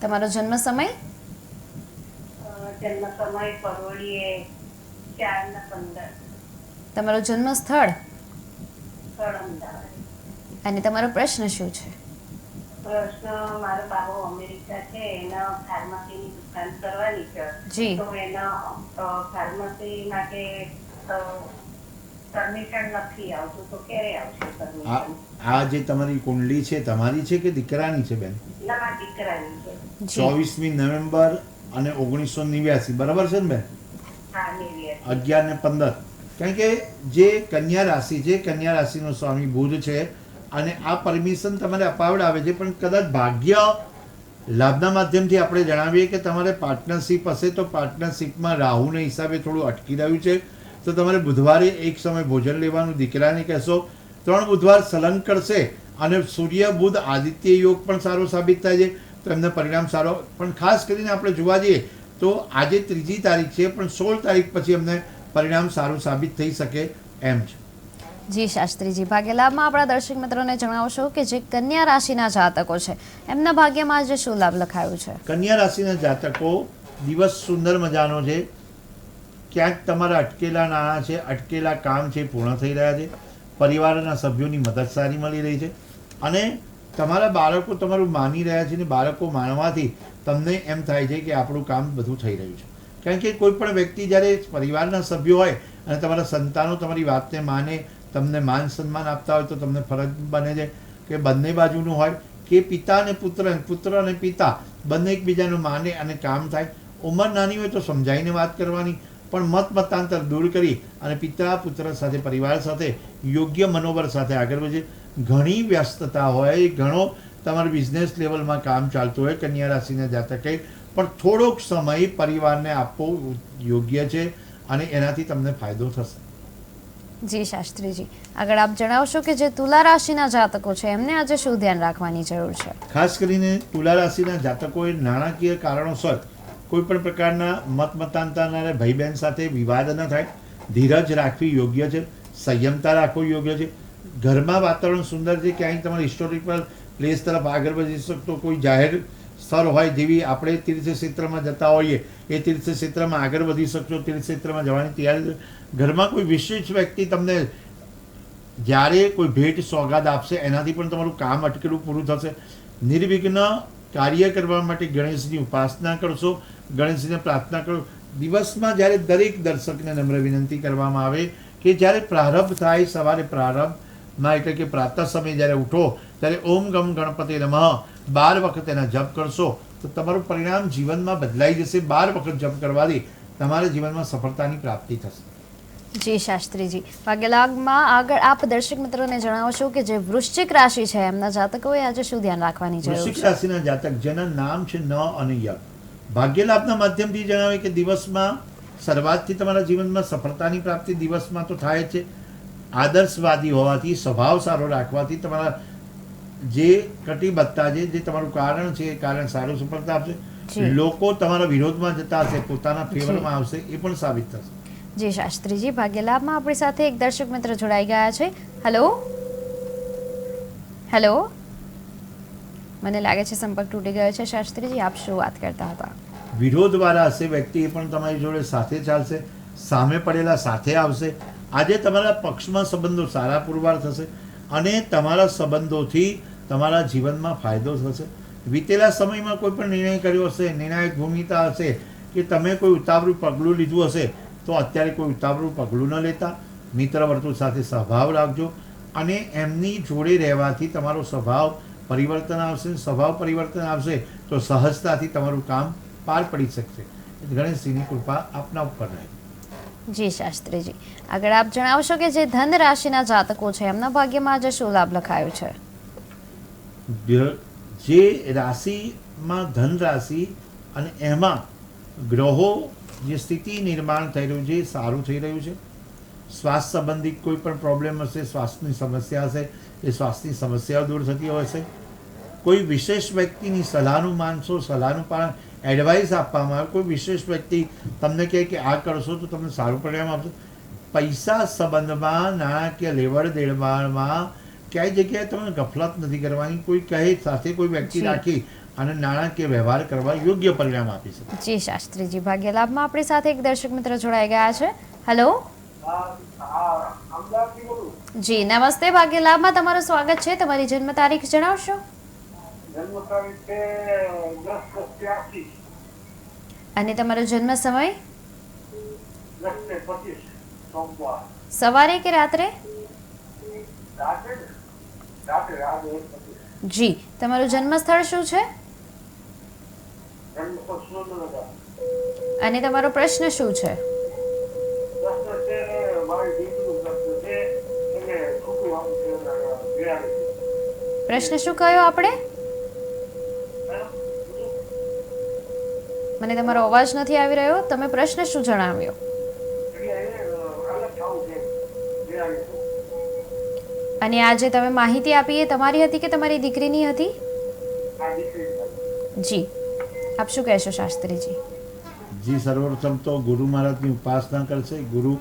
તમારો જન્મ સમય? જન્મ સમય પરોળીએ 4:15. તમારો જન્મ સ્થળ સ્થળ અમદાવાદ. અને તમારો પ્રશ્ન શું છે? પ્રશ્ન, મારો બાબો અમેરિકા છે, એના ફાર્મસીની દુકાન કરવાની છે. જી તો એના ફાર્મસી માટે પરમિશન નથી આવતું, તો ક્યારે આવશે આ પરમિશન? આ જે તમારી કુંડલી છે, તમારી છે કે દીકરાની છે બેન? ના, મારા દીકરાની છે. જી 24મી નવેમ્બર અને 1989, બરાબર છે ને બેન? હા, નેવી. 11 ને 15. કારણ કે જે કન્યા રાશિ છે, કન્યા રાશિનો સ્વામી બુધ છે અને આ પરમિશન તમારે અપાવડાવે છે. પણ કદાચ ભાગ્ય લાભના માધ્યમથી આપણે જણાવીએ કે તમારે પાર્ટનરશિપ હશે તો પાર્ટનરશિપમાં રાહુના હિસાબે થોડું અટકી રહ્યું છે. તો તમારે બુધવારે એક સમય ભોજન લેવાનું. દીકરાને કહેશો 3 બુધવાર સલન કરશે અને સૂર્ય બુધ આદિત્ય યોગ પણ સારો સાબિત થાય છે, તો એમને પરિણામ સારો. પણ ખાસ કરીને આપણે જોવા જઈએ તો આજે 3જી તારીખ છે, પણ 16 તારીખ પછી અમને પરિણામ સારું સાબિત થઈ શકે એમ છે. જી શાસ્ત્રીજી, ભાગ્ય લાભમાં આપણા દર્શક મિત્રોને જણાવશો કે જે કન્યા રાશિના જાતકો છે એમના ભાગ્યમાં આજે શું લાભ લખાયું છે? કન્યા રાશિના જાતકો, દિવસ સુંદર મજાનો છે. ક્યાંક તમારા અટકેલા નાણાં છે, અટકેલા કામ છે, પૂર્ણ થઈ રહ્યા છે. પરિવારના સભ્યોની મદદ સારી મળી રહી છે અને તમારા બાળકો તમારું માની રહ્યા છે ને બાળકો માનવાથી તમને એમ થાય છે કે આપણું કામ બધું થઈ રહ્યું છે. કારણ કે કોઈ પણ વ્યક્તિ જ્યારે પરિવારના સભ્યો હોય અને તમારા સંતાનો તમારી વાતને માને, તમને માન સન્માન આપતા હોય, તો તમને ફરજ બને છે કે બંને બાજુનું હોય કે પિતા અને પુત્ર, પુત્ર અને પિતા બંને એકબીજાનું માને અને કામ થાય. ઉંમર નાની હોય તો સમજાવીને વાત કરવાની, પણ મતાંતર દૂર કરી અને પિતા પુત્ર સાથે, પરિવાર સાથે યોગ્ય મનોબળ સાથે આગળ વધે. ઘણી વ્યસ્તતા હોય, ઘણો તમારે બિઝનેસ લેવલમાં કામ ચાલતું હોય કન્યા રાશિના જાતકે, પણ થોડોક સમય પરિવારને આપવો યોગ્ય છે અને એનાથી તમને ફાયદો થશે. જી શાસ્ત્રીજી, આગળ આપ જણાવશો કે જે તુલા રાશિના જાતકો છે એમને આજે શું ધ્યાન રાખવાની જરૂર છે? ખાસ કરીને તુલા રાશિના જાતકોએ નાણાકીય કારણોસર કોઈ પણ પ્રકારના મતાંતરના ભાઈ બહેન સાથે વિવાદ ન થાય. ધીરજ રાખવી યોગ્ય છે, સંયમતા રાખવો યોગ્ય છે. ઘરમાં વાતાવરણ સુંદર છે. ક્યાંય તમારે હિસ્ટોરિકલ પ્લેસ તરફ આગળ વધી શકતો કોઈ જાહેર સ્થળ હોય, જેવી આપણે તીર્થ ક્ષેત્રમાં જતા હોઈએ એ તીર્થ ક્ષેત્રમાં આગળ વધી શકશો. તીર્થ ક્ષેત્રમાં જવાની તૈયારી. ઘરમાં કોઈ વિશેષ વ્યક્તિ તમને જ્યારે કોઈ ભેટ સોગાદ આપશે એનાથી પણ તમારું કામ અટકેલું પૂરું થશે. નિર્વિઘ્ન કાર્ય કરવા માટે ગણેશની ઉપાસના કરશો, ગણેશજીને પ્રાર્થના કરો. દિવસમાં જ્યારે દરેક દર્શકને નમ્ર વિનંતી કરવામાં આવે કે જ્યારે પ્રારંભ થાય, સવારે પ્રારંભમાં એટલે કે પ્રાતઃ સમયે જ્યારે ઉઠો ત્યારે ઓમ ગમ ગણપતિ નમઃ 12 વખત એના જપ કરશો તો તમારું પરિણામ જીવનમાં બદલાઈ જશે. 12 વખત જપ કરવાથી તમારા જીવનમાં સફળતાની પ્રાપ્તિ થશે. જી શાસ્ત્રીજી, ભાગ્ય લાભમાં આગળ આપ દર્શક મિત્રોને જણાવશો કે જે વૃશ્ચિક રાશિ છે એમના જાતકોએ આજે શું ધ્યાન રાખવાની જરૂર વૃશ્ચિક છે? રાશિના જાતક જેના નામ છે ન અને ય, ભાગ્ય લાભના માધ્યમથી જણાવે કે દિવસમાં શરૂઆતથી તમારા જીવનમાં સફળતાની પ્રાપ્તિ દિવસમાં તો થાય જ છે. આદર્શવાદી હોવાથી, સ્વભાવ સારો રાખવાથી તમારા જે કટિબદ્ધતા છે, જે તમારું કારણ છે એ કારણ સારું સફળતા આપશે. જી. લોકો તમારા વિરોધમાં જતા હશે, પોતાના ફેવરમાં આવશે, એ પણ સાબિત થશે. જી શાસ્ત્રીજી, ભાગ્ય લાભમાં આપણી સાથે એક દર્શક મિત્ર જોડાઈ ગયા છે. હેલો હેલો, મને લાગે છે સંપર્ક તૂટી ગયો છે. શાસ્ત્રીજી, આપ શું વાત કરતા હતા? વિરોધવાળા હશે વ્યક્તિ એ પણ તમારી જોડે સાથે ચાલશે, સામે પડેલા સાથે આવશે. આજે તમારા પક્ષમાં સંબંધો સારા પુરવાર થશે અને તમારા સંબંધોથી તમારા જીવનમાં ફાયદો થશે. વીતેલા સમયમાં કોઈ પણ નિર્ણય કર્યો હશે, નિર્ણાયક ભૂમિકા હશે કે તમે કોઈ ઉતાવળું પગલું લીધું હશે, તો અત્યારે કોઈ ઉતાવળું પગલું ન લેતા. મિત્ર વર્તુળ સાથે સ્વભાવ રાખજો અને એમની જોડે રહેવાથી તમારો સ્વભાવ પરિવર્તન આવશે. સ્વભાવ પરિવર્તન આવશે તો સહજતાથી તમારું કામ પાર પડી શકશે. ગણેશજીની કૃપા આપના ઉપર રહે. જી શાસ્ત્રીજી, આગળ આપ જણાવશો કે જે ધન રાશિના જાતકો છે એમના ભાગ્યમાં આજે શું લાભ લખાયો છે? જે રાશિમાં ધન રાશિ અને એમાં ગ્રહો જે સ્થિતિ નિર્માણ થઈ રહ્યું છે એ સારું થઈ રહ્યું છે. સ્વાસ્થ્ય સંબંધિત કોઈ પણ પ્રોબ્લેમ હશે, શ્વાસની સમસ્યા હશે, એ શ્વાસની સમસ્યાઓ દૂર થતી હશે. કોઈ વિશેષ વ્યક્તિની સલાહનું માનશો, સલાહનું પાલન, એડવાઇસ આપવામાં આવે, કોઈ વિશેષ વ્યક્તિ તમને કહે કે આ કરશો તો તમને સારું પરિણામ આપશે. પૈસા સંબંધમાં, નાણાકીય લેવડ દેવડમાં ક્યાંય જગ્યાએ તમે ગફલત નથી કરવાની. કોઈ કહે સાથે કોઈ વ્યક્તિ જી. રાખી અને નાણાકીય વ્યવહાર કરવા યોગ્ય પરિણામ આપી શકે. જી શાસ્ત્રીજી, ભાગ્ય લાભમાં આપણી સાથે એક દર્શક મિત્ર જોડાઈ ગયા છે. હેલો. જી નમસ્તે, ભાગ્ય લાભમાં તમારું સ્વાગત છે. તમારી જન્મ તારીખ જણાવશો? જન્મ તારીખ છે 10/83, અને તમારો જન્મ સમય? 10/25 સોમવાર. સવારે કે રાત્રે? રાતે ને? રાતે 1:25. જી. તમારું જન્મ સ્થળ શું છે જન્મ તો સુરેન્દ્રનગર. અને તમારો પ્રશ્ન શું છે? પ્રશ્ન છે મારી દીકરીનો પ્રશ્ન છે એને છોકરું આમ છે બિરાડી. પ્રશ્ન શું કહ્યો આપણે? મને તમારો અવાજ નથી આવી રહ્યો. તમે પ્રશ્ન શું જણાવ્યો? એટલે એને અલગ થવું છે બિરાડી. અને આ જે તમે માહિતી આપી એ તમારી હતી કે તમારી દીકરીની હતી? આ દીકરી જી. આપ શું કહેશો શાસ્ત્રીજી? જી, સર્વપ્રથમ તો ગુરુ મહારાજની ઉપાસના કરશે. ગુરુ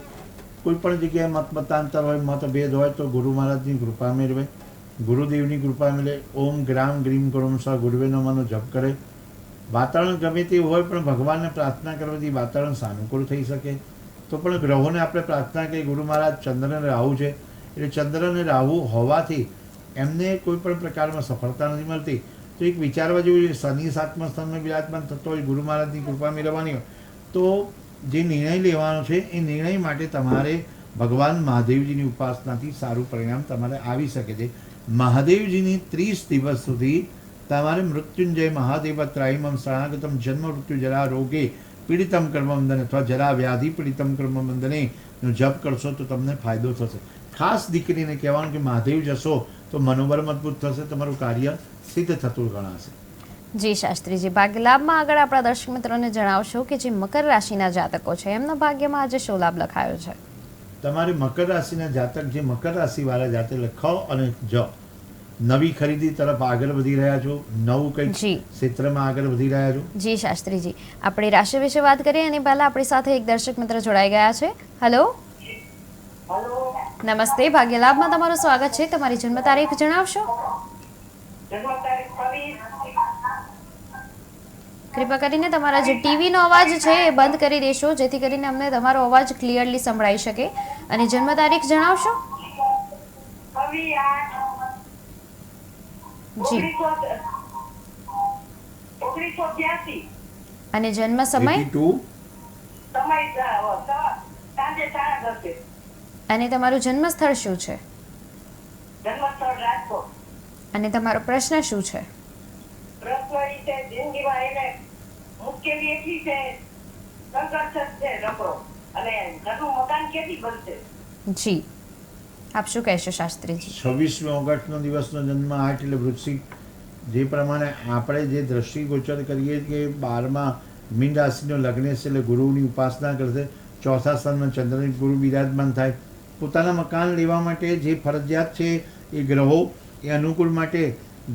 કોઈ પણ જગ્યાએ મતમતાંતર હોય, મતભેદ હોય તો ગુરુ મહારાજની કૃપા મેળવે, ગુરુદેવની કૃપા મેળવે. ઓમ ગ્રામ ગ્રીમ ગ્રોમ સ ગુરુવે નમઃનો જપ કરે. વાતાવરણ ગમે તે હોય પણ ભગવાનને પ્રાર્થના કરવાથી વાતાવરણ સાનુકૂળ થઈ શકે. તો પણ ગ્રહોને આપણે પ્રાર્થના કરી. ગુરુ મહારાજ ચંદ્ર અને રાહુ છે, એટલે ચંદ્ર અને રાહુ હોવાથી એમને કોઈ પણ પ્રકારમાં સફળતા નથી મળતી. તો એક વિચારવા જેવું છે, શનિ 7મા સ્થાનમાં બિરાજમાન થતો હોય, ગુરુ મહારાજની કૃપા મેળવવાની હોય તો જે નિર્ણય લેવાનો છે એ નિર્ણય માટે તમારે ભગવાન મહાદેવજીની ઉપાસનાથી સારું પરિણામ તમારે આવી શકે છે. મહાદેવજીની 30 દિવસ સુધી તમારે મૃત્યુંજય મહાદેવ ત્રાહિમમ શરણાગતમ જન્મ મૃત્યુ જરા રોગે પીડિતમ કર્મબંધન અથવા જરા વ્યાધિ પીડિતમ કર્મબંધને નો જપ કરશો તો તમને ફાયદો થશે. ખાસ દીકરીને કહેવાનું કે મહાદેવ જશો તો મનોબળ મજબૂત થશે, તમારું કાર્ય સિદ્ધ થતું ગણાશે. જી શાસ્ત્રીજી, ભાગ્ય લાભમાં આગળ આપણા દર્શક મિત્રોને જણાવશો કે જે મકર રાશિના જાતકો છે એમના ભાગ્યમાં આજે શું લાભ લખાયો છે? તમારે મકર રાશિના જાતક, જે મકર રાશિવાળા જાતક ખ અને જ નવી ખરીદી તરફ આગળ વધી રહ્યા છો, નવું જી. કંઈક ક્ષેત્રમાં આગળ વધી રહ્યા છો. જી શાસ્ત્રીજી, આપણી રાશિ વિશે વાત કરીએ અને પહેલા આપણી સાથે એક દર્શક મિત્ર જોડાઈ ગયા છે. હેલો. હલો. નમસ્તે, ભાગ્ય લાભમાં તમારું સ્વાગત છે. તમારી જન્મ તારીખ જણાવશો? જન્મ તારીખ 22. કૃપા કરીને તમારા જે ટીવીનો અવાજ છે એ બંધ કરી દેશો જેથી કરીને અમને તમારો અવાજ ક્લિયરલી સંભળાઈ શકે. અને જન્મ તારીખ જણાવશો? 22/8. જી. 1982. અને જન્મ સમય? 82. સમય સાંજે 10:30. અને તમારું જન્મ સ્થળ શું છે? જન્મ સ્થળ રાજકોટ. અને તમારો પ્રશ્ન શું છે? પ્રશ્ન એ છે જિંદગીમાં એને મુશ્કેલી એટલી છે, સંઘર્ષ જ છે નકરો, અને ઘરનું મકાન ક્યાંથી બનશે? જી. આપ શું કહેશો શાસ્ત્રીજી? 26મી ઓગસ્ટનો દિવસનો જન્મ 8 એટલે વૃશ્ચિક. જે પ્રમાણે આપણે જે દ્રષ્ટિગોચર કરીએ કે 12મા મીન રાશિનો લગ્ન છે એટલે ગુરુની ઉપાસના કરશે. ચોથા સ્થાનમાં ચંદ્રની ગુરુ બિરાજમાન થાય. પોતાના મકાન લેવા માટે જે ફરજિયાત છે એ ગ્રહો એ અનુકૂળ માટે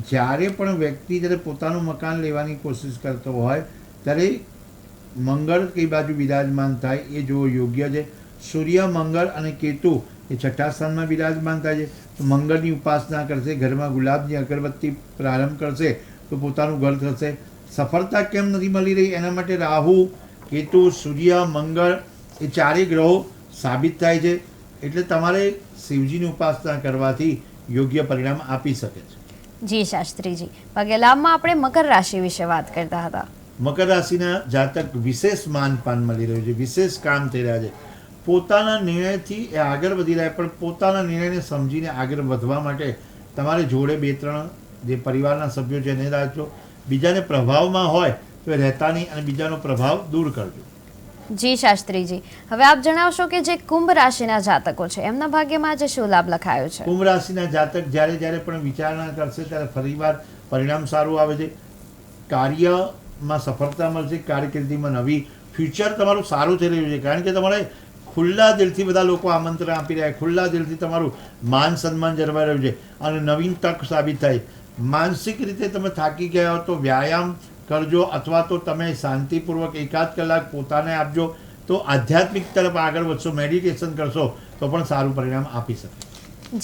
જ્યારે પણ વ્યક્તિ જ્યારે પોતાનું મકાન લેવાની કોશિશ કરતો હોય ત્યારે મંગળ કઈ બાજુ બિરાજમાન થાય એ જો યોગ્ય છે. સૂર્ય, મંગળ અને કેતુ એ છઠ્ઠા સ્થાનમાં બિરાજમાન થાય છે. તો મંગળની ઉપાસના કરશે, ઘરમાં ગુલાબની અગરબત્તી પ્રારંભ કરશે તો પોતાનું ઘર થશે. સફળતા કેમ નથી મળી રહી એના માટે રાહુ, કેતુ, સૂર્ય, મંગળ એ ચારેય ગ્રહો સાબિત થાય છે. એટલે તમારે શિવજીની ઉપાસના કરવાથી યોગ્ય પરિણામ આપી શકે છે. જી શાસ્ત્રીજી, ભાગ્ય લાભમાં આપણે મકર રાશિ વિશે વાત કરતા હતા. મકર રાશિના જાતક વિશેષ માનપાન મળી રહ્યું છે, વિશેષ કામ થઈ રહ્યા છે. પોતાના નિર્ણયથી એ આગળ વધી રહ્યા, પણ પોતાના નિર્ણયને સમજીને આગળ વધવા માટે તમારે જોડે 2-3 જે પરિવારના સભ્યો છે એને રાખજો. બીજાને પ્રભાવમાં હોય તો તો એ રહેતા નહીં અને બીજાનો પ્રભાવ દૂર કરજો. જી શાસ્ત્રીજી, હવે આપ જણાવશો કે જે કુંભ રાશિના જાતકો છે એમના ભાગ્યમાં આજે શું લાભ લખાયો છે? કુંભ રાશિના જાતક જ્યારે પણ વિચારણા કરશે ત્યારે ફરીવાર પરિણામ સારું આવે છે. કાર્યમાં સફળતા મળશે, કારકિર્દીમાં નવી ફ્યુચર તમારું સારું થઈ રહ્યું છે, કારણ કે તમારે ખુલ્લા દિલથી બધા લોકો આમંત્રણ આપી રહ્યા, ખુલ્લા દિલથી તમારું માન સન્માન જળવાઈ રહ્યું છે અને નવીન તક સાબિત થાય. માનસિક રીતે તમે થાકી ગયા હો તો વ્યાયામ કરજો, અથવા તો તમે શાંતિપૂર્વક 1-8 કલાક પોતાને આપજો, તો આધ્યાત્મિક તરફ આગળ વધશો, મેડિટેશન કરશો તો પણ સારું પરિણામ આપી શકે.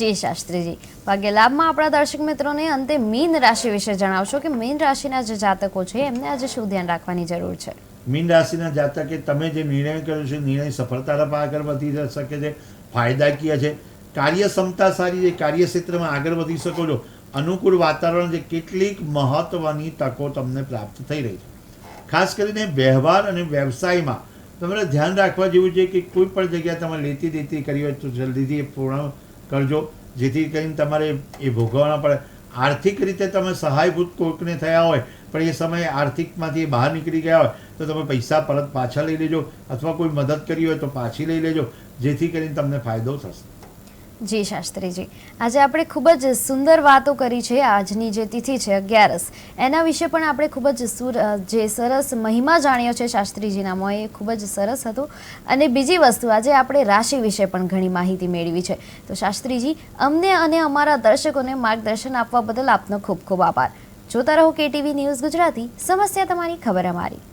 જી શાસ્ત્રીજી, ભાગ્ય લાભમાં આપણા દર્શક મિત્રોને અંતે મીન રાશિ વિશે જણાવશો કે મીન રાશિના જે જાતકો છે એમને આજે શું ધ્યાન રાખવાની જરૂર છે? મીન રાશિના જાતકે તમે જે નિર્ણય કર્યો છે, નિર્ણય સફળતા તરફ આગળ વધી શકે છે, ફાયદાકીય છે, કાર્યક્ષમતા સારી છે, કાર્યક્ષેત્રમાં આગળ વધી શકો છો, અનુકૂળ વાતાવરણ છે, કેટલીક મહત્વની તકો તમને પ્રાપ્ત થઈ રહી છે. ખાસ કરીને વ્યવહાર અને વ્યવસાયમાં તમારે ધ્યાન રાખવા જેવું છે કે કોઈ પણ જગ્યાએ તમે લેતી દેતી કરી હોય તો જલ્દીથી એ પૂર્ણ કરજો, જેથી કરીને તમારે એ ભોગવવા પડે. આર્થિક રીતે તમે સહાયભૂત કોઈકને થયા હોય પણ એ સમયે આર્થિકમાંથી બહાર નીકળી ગયા હોય તો તમે પૈસા પરત પાછા લઈ લેજો, અથવા કોઈ મદદ કરી હોય તો પાછી લઈ લેજો, જેથી કરીને તમને ફાયદો થશે. જી શાસ્ત્રીજી, આજે આપણે ખૂબ જ સુંદર વાતો કરી છે. આજની જે તિથિ છે 11, એના વિશે પણ આપણે ખૂબ જ જે સરસ મહિમા જાણ્યો છે શાસ્ત્રીજીના એ ખૂબ જ સરસ હતું. અને બીજી વસ્તુ, આજે આપણે રાશિ વિશે પણ ઘણી માહિતી મેળવી છે. તો શાસ્ત્રીજી, અમને અને અમારા દર્શકોને માર્ગદર્શન આપવા બદલ આપનો ખૂબ ખૂબ આભાર. જોતા રહો KTV ન્યૂઝ ગુજરાતી, સમસ્યા તમારી, ખબર અમારી.